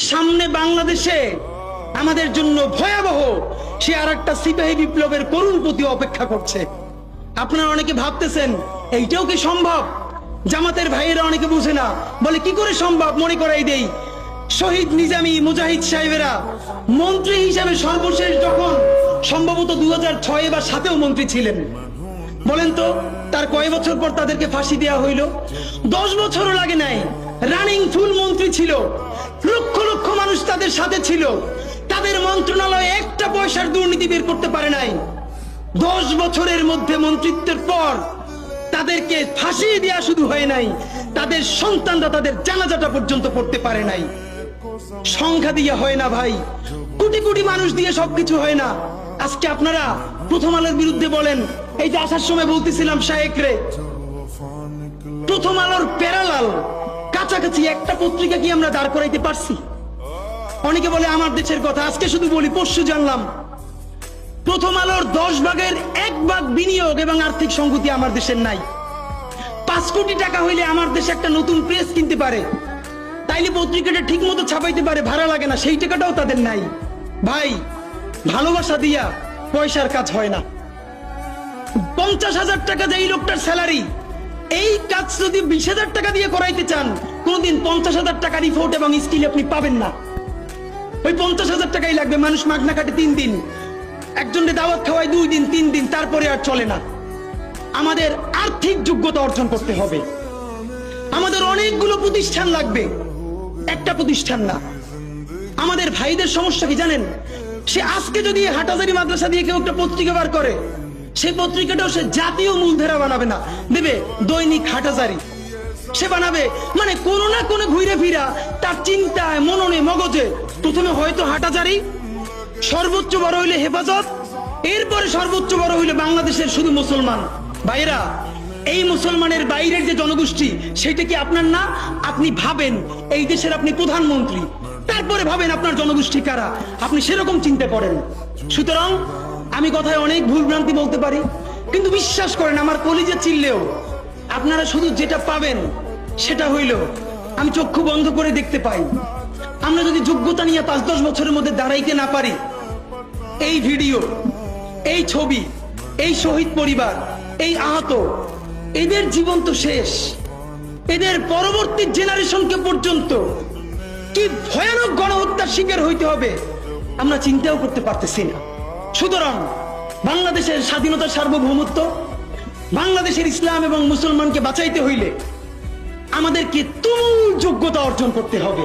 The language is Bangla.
সামনে বাংলাদেশে আমাদের জন্য ভয়াবহ সে আরেকটা সিপাহী বিপ্লবের করুণ প্রতি অপেক্ষা করছে। আপনারা অনেকে ভাবতেছেন এইটাও কি সম্ভব? জামাতের ভাইয়েরা অনেকে বুঝে না, বলে কি করে সম্ভব? মনে করাই দেই, শহীদ নিজামী মুজাহিদ সাহেবেরা মন্ত্রী হিসাবে সর্বশেষ যখন সম্ভবত 2006 বা 2007 মন্ত্রী ছিলেন, বলেন তো তার কয় বছর পর তাদেরকে ফাঁসি দেওয়া হইল? 10 বছরও লাগে নাই। রানিং ফুল মন্ত্রী ছিল, লক্ষ লক্ষ মানুষ তাদের সাথে ছিল, তাদের মন্ত্রণালয়ে একটা পয়সার দুর্নীতি বের করতে পারে নাই। 10 বছরের মধ্যে মন্ত্রিত্বের পর তাদেরকে ফাঁসি দেওয়া শুধু হয় নাই, তাদের সন্তানরা তাদের জানাজাটা পর্যন্ত পড়তে পারে নাই। সংখ্যা দিয়ে হয় না ভাই, কোটি কোটি মানুষ দিয়ে সবকিছু হয় না। আজকে আপনারা প্রথম আলোর বিরুদ্ধে বলেন, এই যে আসার সময় বলতেছিলাম শায়েক রে, প্রথম আলোর প্যারালাল কাছাকাছি একটা পত্রিকা কি আমরা দাঁড় করাইতে পারছি? অনেকে বলে আমার দেশের কথা, আজকে শুধু বলি, পরশু জানলাম প্রথম আলোর 10 ভাগের 1 ভাগ বিনিয়োগ এবং আর্থিক সংগতি আমার দেশের নাই। 5 কোটি টাকা হইলে আমার দেশে একটা নতুন প্রেস কিনতে পারে, তাইলে পত্রিকাটা ঠিক মতো ছাপাইতে পারে, ভাড়া লাগে না, সেই টাকাটাও তাদের নাই। ভাই, ভালোবাসা দিয়া পয়সার কাজ হয় না। 50,000 টাকা যে এই লোকটার স্যালারি, এই কাজ যদি 20,000 টাকা দিয়ে করাইতে চান, কোনদিন 50,000 টাকা রিপোর্ট এবং স্কিল আপনি পাবেন না। ওই 50,000 টাকাই লাগবে। মানুষ মাগনা কাটে 3 দিন, একজনকে দাওয়াত খাওয়ায় 2 দিন 3 দিন, তারপরে আর চলে না। আমাদের আর্থিক যোগ্যতা অর্জন করতে হবে। আমাদের অনেকগুলো প্রতিষ্ঠান লাগবে, একটা প্রতিষ্ঠান না। আমাদের ভাইদের সমস্যা কি জানেন? সে আজকে যদি হাটাজারি মাদ্রাসা দিয়ে কেউ একটা পত্রিকা বার করে, সেই পত্রিকাটাও সে জাতীয় মূলধারা বানাবে না, দেবে দৈনিক হাটাজারি সে বানাবে। মানে কোনো না কোনো ঘুরে ফিরা তার চিন্তায়, মননে, মগজে প্রথমে হয়তো হাটাজারি, সর্বোচ্চ বড় হইলে হেফাজত, এরপরে সর্বোচ্চ বড় হইলে বাংলাদেশের শুধু মুসলমান। ভাইরা, এই মুসলমানের বাইরের যে জনগোষ্ঠী, সেটা কি আপনার না? আপনি ভাবেন এই দেশের আপনি প্রধানমন্ত্রী, তারপরে ভাবেন আপনার জনগোষ্ঠী কারা, আপনি সেরকম চিন্তা করেন। সুতরাং আমি কথায় অনেক ভুল ভ্রান্তি বলতে পারি, কিন্তু বিশ্বাস করেন আমার কলিজা চিল্লেও আপনারা শুধু যেটা পাবেন সেটা হইল আমি চক্ষু বন্ধ করে দেখতে পাই। আমরা যদি যোগ্যতা নিয়ে 5-10 বছরের মধ্যে দাঁড়াইতে না পারি, এই ভিডিও, এই ছবি, এই শহীদ পরিবার, এই আহত, এদের জীবন তো শেষ। এদের পরবর্তী জেনারেশনকে পর্যন্ত কি ভয়ানক গণহত্যার শিকার হইতে হবে আমরা চিন্তাও করতে পারতেছি না। সুতরাং বাংলাদেশের স্বাধীনতার সার্বভৌমত্ব, বাংলাদেশের ইসলাম এবং মুসলমানকে বাঁচাইতে হইলে আমাদেরকে তুমুল যোগ্যতা অর্জন করতে হবে।